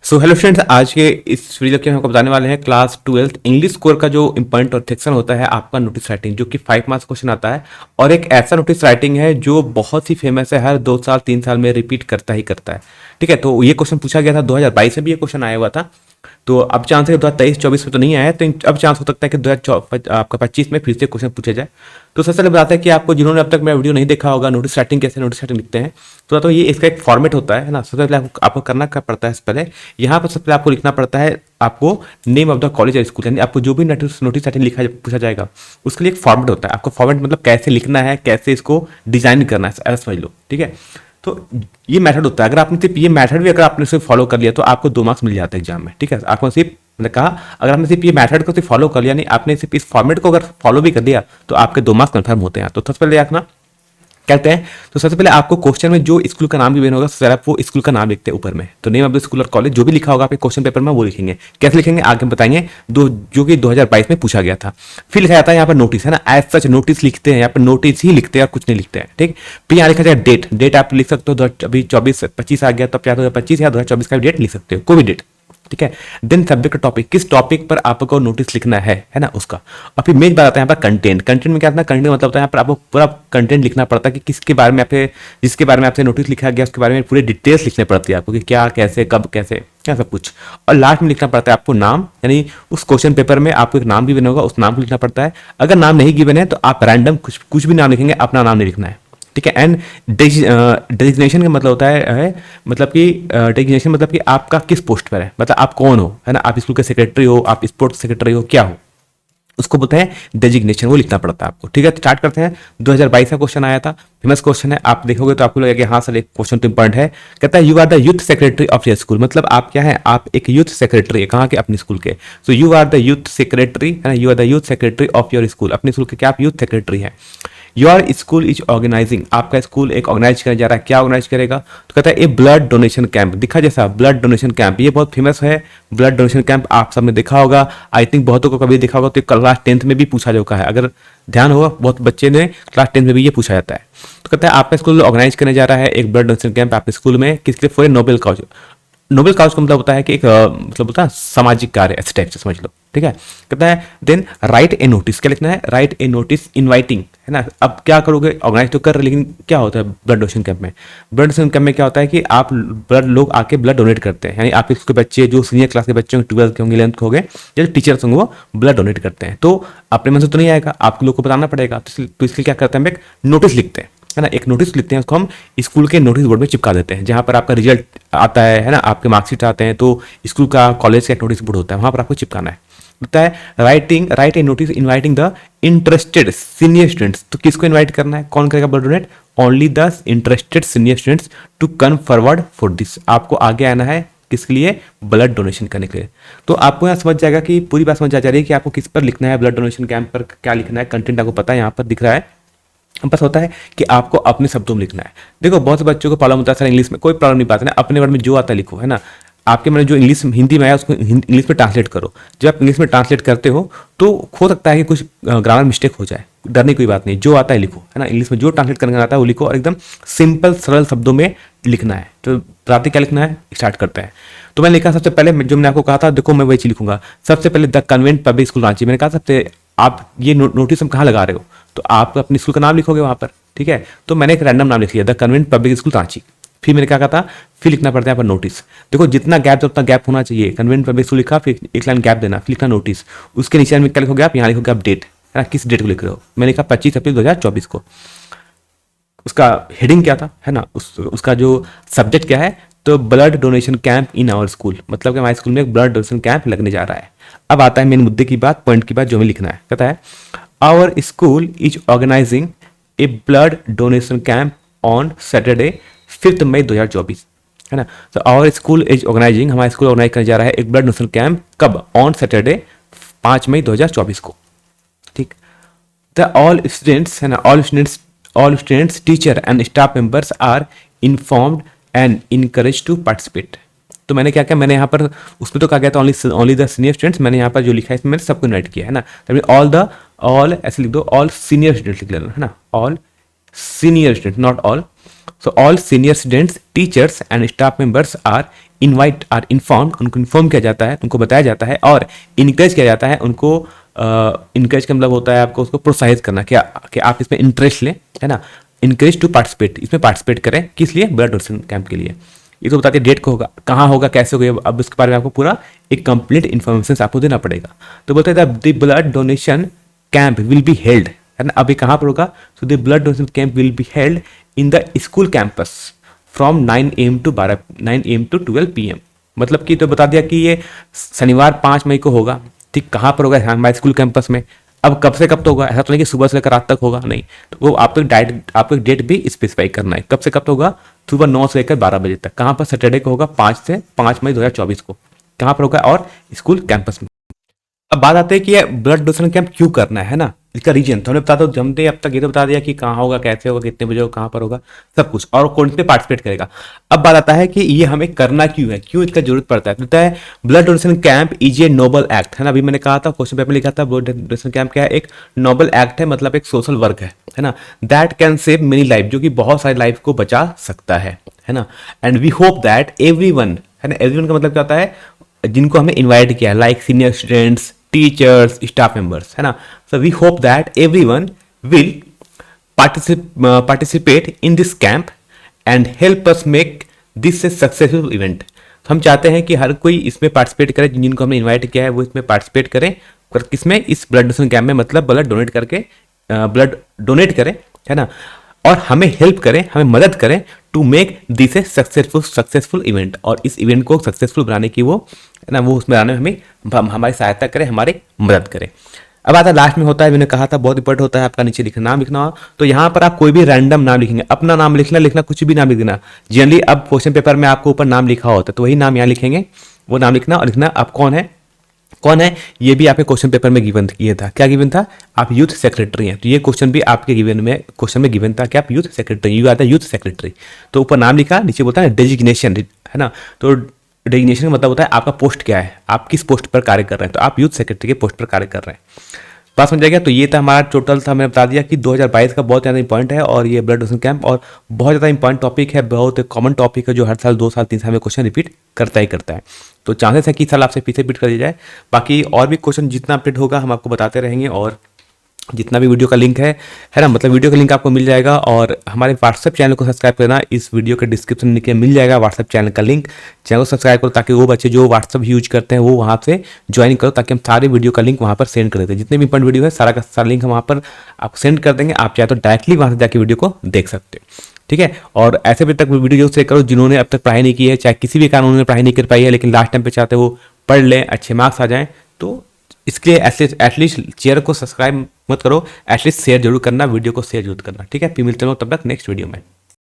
So hello friends, आज के इस वीडियो के हम आपको बताने वाले हैं क्लास 12th इंग्लिश स्कोर का जो इंपॉर्टेंट और सेक्शन होता है आपका नोटिस राइटिंग, जो कि 5 मार्क्स क्वेश्चन आता है। और एक ऐसा नोटिस राइटिंग है जो बहुत ही फेमस है, हर 2 साल 3 साल में रिपीट करता ही करता है। ठीक है, तो ये क्वेश्चन पूछा गया था 2022 में भी ये क्वेश्चन आया हुआ था। तो अब चांस है कि 2023-24 में तो नहीं आया है, तो अब चांस हो सकता है कि 2024 आपका 25 में फिर से क्वेश्चन पूछा जाए। तो सबसे पहले बताते हैं कि आपको जिन्होंने अब तक मेरा वीडियो नहीं देखा होगा, नोटिस राइटिंग कैसे नोटिस राइटिंग लिखते हैं, तो ये इसका एक फॉर्मेट होता है ना। सबसे पहले आपको करना क्या पड़ता है, सबसे पहले यहाँ पर सबसे पहले आपको लिखना पड़ता है आपको नेम ऑफ द कॉलेज और स्कूल, यानी आपको जो भी नोटिस राइटिंग लिखा पूछा जाएगा उसके लिए एक फॉर्मेट होता है। आपको फॉर्मेट मतलब कैसे लिखना है, कैसे इसको डिजाइन करना है, ऐसा समझ लो। ठीक है, तो ये मेथड होता है। अगर आपने सिर्फ ये मेथड भी अगर आपने सिर्फ फॉलो कर लिया तो आपको 2 मार्क्स मिल जाते हैं एग्जाम में। ठीक है, आपको सिर्फ मैंने कहा अगर आपने सिर्फ ये मेथड को सिर्फ फॉलो कर लिया, नहीं आपने सिर्फ इस फॉर्मेट को अगर फॉलो भी कर दिया तो आपके 2 मार्क्स कन्फर्म होते हैं। तो सबसे पहले रखना कहते हैं, तो सबसे पहले आपको क्वेश्चन में जो स्कूल का नाम गिवन होगा सबसे पहले आप वो स्कूल का नाम लिखते हैं ऊपर में। तो नेम ऑफ द स्कूल और कॉलेज जो भी लिखा होगा आपके क्वेश्चन पेपर में वो लिखेंगे। कैसे लिखेंगे आगे बताएंगे, जो कि 2022 में पूछा गया था। फिर लिखा जाता है यहाँ पर नोटिस, है ना। एज सच नोटिस लिखते हैं, यहाँ पर नोटिस ही लिखते हैं और कुछ नहीं लिखते हैं। ठीक, फिर यहाँ लिखा जाए डेट आप लिख सकते हो। अभी 24-25 आ गया तो 2025 या 2024 का भी डेट लिख सकते हो, कोई भी डेट। ठीक है, देन सब्जेक्ट टॉपिक, किस टॉपिक पर आपको नोटिस लिखना है ना उसका। और फिर मेन बात आता है यहाँ पर कंटेंट में क्या होता है, कंटेंट मतलब होता है यहाँ पर आपको पूरा कंटेंट लिखना पड़ता है कि किसके बारे में आपसे जिसके बारे में आपसे नोटिस लिखा गया उसके बारे में पूरी डिटेल्स लिखने पड़ती है आपको कि क्या कैसे कब कैसे क्या सब कुछ। और लास्ट में लिखना पड़ता है आपको नाम, यानी उस क्वेश्चन पेपर में आपको एक नाम गिवन होगा, उस नाम को लिखना पड़ता है। अगर नाम नहीं गिवन है तो आप रैंडम कुछ भी नाम लिखेंगे, अपना नाम नहीं लिखना है। ठीक है, एंड डेजिग्नेशन का मतलब होता है मतलब कि डेजिग्नेशन मतलब कि आपका किस पोस्ट पर है, मतलब आप कौन हो, है ना। आप स्कूल के सेक्रेटरी हो, आप स्पोर्ट्स सेक्रेटरी हो, क्या हो, उसको बोलते हैं डेजिग्नेशन, वो लिखना पड़ता है आपको। ठीक है, स्टार्ट करते हैं। 2022 का क्वेश्चन आया था, फेमस क्वेश्चन है। आप देखोगे तो आपको लगेगा कि हाँ सर एक क्वेश्चन तो इंपॉर्टेंट है। कहता है you are the youth secretary of your school, मतलब आप क्या है, आप एक यूथ सेक्रेटरी है, कहाँ के, अपने स्कूल के। So you are the youth secretary, है ना, you are the youth secretary of your school, अपने स्कूल के क्या आप यूथ सेक्रेटरी है। योर स्कूल इज ऑर्गेनाइजिंग, आपका स्कूल एक ऑर्गेनाइज करने जा रहा है, क्या ऑर्गेनाइज करेगा, तो कहता है ए ब्लड डोनेशन कैंप। दिखा जैसा ब्लड डोनेशन कैंप, ये बहुत फेमस है ब्लड डोनेशन कैंप, आप सबने देखा होगा। आई थिंक बहुतों को कभी देखा होगा, तो क्लास 10th में भी पूछा जाता है, अगर ध्यान होगा बहुत बच्चे ने क्लास 10th में भी ये पूछा जाता है। तो कहता है आपका स्कूल ऑर्गेनाइज करने जा रहा है एक ब्लड डोनेशन कैंप आपके स्कूल में, किसके लिए, for noble cause. Noble cause का मतलब होता है कि एक मतलब होता है सामाजिक कार्य, ऐसे टाइप से समझ लो। ठीक है, कहता है देन राइट ए नोटिस, क्या लिखना है, राइट ए नोटिस इनवाइटिंग, है ना। अब क्या करोगे, ऑर्गेनाइज तो कर रहे, लेकिन क्या होता है ब्लड डोनेशन कैंप में, ब्लड डोनेशन कैंप में क्या होता है कि आप ब्लड लोग आके ब्लड डोनेट करते हैं, यानी आपके स्कूल के बच्चे जो सीनियर क्लास के बच्चे होंगे, 12th के होंगे, 11th के होंगे, या टीचर्स होंगे, वो ब्लड डोनेट करते हैं। तो अपने मन से तो नहीं आएगा, आप लोग को बताना पड़ेगा, तो इसलिए क्या करते हैं, हम एक नोटिस लिखते हैं, है ना। एक नोटिस लिखते हैं, उसको हम स्कूल के नोटिस बोर्ड में चिपका देते हैं, जहां पर आपका रिजल्ट आता है ना, आपके मार्कशीट आते हैं, तो स्कूल का कॉलेज का एक नोटिस बोर्ड होता है, वहां पर आपको चिपकाना है। होता है write a notice inviting the interested senior students, तो किसको इनवाइट करना है, कौन करेगा blood donate, only the interested senior students to come forward for this, आपको आगे आना है किसके लिए, ब्लड डोनेशन करने के लिए। तो आपको यहाँ समझ जाएगा कि पूरी बात समझ आ जा रही है कि आपको किस पर लिखना है, ब्लड डोनेशन कैंप पर क्या लिखना है, कंटेंट आपको पता है, यहाँ पर दिख रहा है। बस होता है कि आपको अपने शब्दों में लिखना है। देखो बहुत से बच्चों को प्रॉब्लम होता है सर इंग्लिश में, कोई प्रॉब्लम नहीं, बात है ना, अपने वर्ड में जो आता है लिखो, है ना। आपके मन में जो इंग्लिश हिंदी में आया उसको इंग्लिश में ट्रांसलेट करो। जब आप इंग्लिश में ट्रांसलेट करते हो तो हो सकता है कि कुछ ग्रामर मिस्टेक हो जाए, डरने की कोई बात नहीं, जो आता है लिखो, है ना। इंग्लिश में जो ट्रांसलेट करना आता है वो लिखो, और एकदम सिंपल सरल शब्दों में लिखना है। तो रात क्या लिखना है, स्टार्ट करते हैं। तो मैंने लिखा सबसे पहले, जो मैंने आपको कहा था, देखो मैं वही चीज लिखूंगा। सबसे पहले the convent public school Ranchi, मैंने कहा सबसे आप ये नोटिस हम कहाँ लगा रहे हो, तो आप अपने स्कूल का नाम लिखोगे वहां पर। ठीक है, तो मैंने एक रैंडम नाम लिख लिया, the convent public school Ranchi. फिर मैंने क्या कहा था, फिर लिखना पड़ता है यहाँ पर नोटिस। देखो जितना गैप उतना गैप होना चाहिए, कन्वेंट पब्लिक स्कूल लिखा, फिर एक लाइन गैप देना, फिर लिखना नोटिस। उसके नीचे में क्या लिखोगे आप, यहाँ लिखोगे आप डेट, है ना, किस डेट को लिख रहे हो। मैंने लिखा 25 अप्रैल 2024 को। उसका हेडिंग क्या था, है ना, उसका जो सब्जेक्ट क्या है, तो blood donation camp in our school, मतलब कि हमारे स्कूल में एक ब्लड डोनेशन कैंप लगने जा रहा है। अब आता है मेन मुद्दे की बात, पॉइंट की बात, जो हमें लिखना है। कहता है our school is organising a blood donation camp on Saturday 5 May 2024, है ना। तो आवर स्कूल इज ऑर्गेनाइजिंग, हमारा स्कूल ऑर्गेनाइज करने जा रहा है एक ब्लड डोनेशन कैंप, कब, ऑन सैटरडे 5 मई 2024 को। ठीक, द ऑल स्टूडेंट्स, है ना, all students, teacher and staff members are informed and encouraged to participate। तो मैंने क्या किया, मैंने यहाँ पर उसमें तो कहा गया था ओनली द सीनियर स्टूडेंट्स, मैंने यहाँ पर जो लिखा है इसमें मैंने सबको इनवाइट किया, है ना। ऑल ऐसे लिख दो, ऑल सीनियर स्टूडेंट्स लिख लेना, है ना, all senior students, not all. So all senior students, teachers and staff members are invite are inform, उनको इन्फॉर्म किया जाता है, उनको बताया जाता है और इनकरेज किया जाता है उनको। इनकरेज का मतलब होता है आपको उसको प्रोत्साहित करना कि आप इसमें इंटरेस्ट लें, है ना। इनकरेज टू पार्टिसिपेट, इसमें पार्टिसिपेट करें, किस लिए? ब्लड डोनेशन कैंप के लिए। ये तो बताते डेट को होगा, कहाँ होगा, कैसे होगा, अब इसके बारे में आपको पूरा एक कंप्लीट इन्फॉर्मेशन आपको देना पड़ेगा। तो बोलते हैं the blood donation camp will be held, है ना। अभी कहाँ पर होगा? So the blood donation camp will be held in the school campus from 9 AM to 12 PM। मतलब कि तो बता दिया कि ये शनिवार 5 मई को होगा, ठीक। कहाँ पर होगा? हमारे स्कूल कैंपस में। अब कब से कब तक होगा? ऐसा तो नहीं कि सुबह से लेकर रात तक होगा, नहीं। तो वो आपको एक डेट भी स्पेसिफाई करना है, कब से कब तक होगा? सुबह 9 से लेकर 12 बजे तक। कहाँ पर? सैटरडे को होगा, 5 मई 2024 को। कहाँ पर होगा? और स्कूल कैंपस में। अब बात आती है कि ये ब्लड डोनेशन कैंप क्यों करना है ना, इसका रीजन तो हमने बता दो, जमते अब तक ये तो बता दिया कि कहाँ होगा, कैसे होगा, कितने बजे होगा, कहाँ पर होगा, सब कुछ, और कौन पे पार्टिसिपेट करेगा। अब बात आता है कि ये हमें करना क्यों है, क्यों इसका जरूरत पड़ता है। कहता है blood donation camp is a noble act, है ना। अभी मैंने कहा था, क्वेश्चन पेपर में लिखा था, ब्लड डोनेशन कैंप क्या है? एक नोबल एक्ट है, मतलब एक सोशल वर्क है ना। That can save many life, जो कि बहुत सारी लाइफ को बचा सकता है ना। And we hope that everyone, है ना। एवरीवन का मतलब क्या होता है? जिनको हमने इन्वाइट किया है, like senior students, teachers, staff members, है ना। So we hope that everyone will participate in this camp and help us make this a successful event. हम चाहते हैं कि हर कोई इसमें पार्टिसिपेट करे, जिनको हमने इन्वाइट किया है वो इसमें पार्टिसिपेट करें। किसमें? इस ब्लड डोनेशन कैंप में, मतलब ब्लड डोनेट करके, ब्लड डोनेट करें, है ना। और हमें हेल्प करें, हमें मदद करें to make this a successful event, और इस इवेंट को सक्सेसफुल बनाने की वो, है ना, वो उसमें आने में हमें हमारी सहायता करें, हमारी मदद करें। अब आता लास्ट में होता है, मैंने कहा था बहुत इंपॉर्टेंट होता है आपका नीचे लिखना, नाम लिखना हो तो यहाँ पर आप कोई भी रैंडम नाम लिखेंगे, अपना नाम लिखना कुछ भी नाम लिख देना। जनरली अब क्वेश्चन पेपर में आपको ऊपर नाम लिखा होता है, तो वही नाम यहाँ लिखेंगे, वो नाम लिखना और लिखना आप कौन है। ये भी आपके क्वेश्चन पेपर में गिवन किया था, क्या गिवन था? आप यूथ सेक्रेटरी हैं, तो ये क्वेश्चन भी आपके क्वेश्चन में गिवन था कि आप youth secretary, you are the youth secretary. तो ऊपर नाम लिखा, नीचे बोलता है डेजिग्नेशन, है ना। तो डेजिग्नेशन का मतलब होता है आपका पोस्ट क्या है, आप किस पोस्ट पर कार्य कर रहे हैं, तो आप यूथ सेक्रेटरी के पोस्ट पर कार्य कर रहे हैं। बात समझ गया। तो ये था हमारा टोटल था, मैंने बता दिया कि 2022 का बहुत ज़्यादा इंपॉर्टेंट है, और ये ब्लड डोनेशन कैंप और बहुत ज़्यादा इंपॉर्टेंट टॉपिक है, बहुत कॉमन टॉपिक है, जो हर साल 2 साल 3 साल में क्वेश्चन रिपीट करता ही करता है। तो चांसेस है कि इस साल आपसे फिर से रिपीट कर दिया जाए। बाकी और भी क्वेश्चन जितना अपडेट होगा हम आपको बताते रहेंगे, और जितना भी वीडियो का लिंक है ना, मतलब वीडियो का लिंक आपको मिल जाएगा, और हमारे व्हाट्सएप चैनल को सब्सक्राइब करना, इस वीडियो के डिस्क्रिप्शन नीचे मिल जाएगा व्हाट्सएप चैनल का लिंक। चैनल को सब्सक्राइब करो ताकि वो बच्चे जो व्हाट्सएप यूज करते हैं वो वहाँ से ज्वाइन करो, ताकि हम सारे वीडियो का लिंक वहाँ पर सेंड कर देते हैं। जितने भी इंपॉर्टेंट वीडियो है सारा का सारा लिंक हम वहाँ पर आपको सेंड कर देंगे, आप चाहे तो डायरेक्टली वहाँ से जाकर वीडियो को देख सकते हो, ठीक है। और ऐसे भी तक वीडियो जरूर शेयर करो जिन्होंने अब तक पढ़ाई नहीं की है, चाहे किसी भी कारण उन्होंने पढ़ाई नहीं कर पाई है, लेकिन लास्ट टाइम पे चाहते वो पढ़ लें, अच्छे मार्क्स आ जाएं। तो इसके एटलीस्ट चैनल को सब्सक्राइब मत करो, एटलीस्ट शेयर जरूर करना, वीडियो को शेयर जरूर करना, ठीक है। फिर मिलते हैं तब तक नेक्स्ट वीडियो में।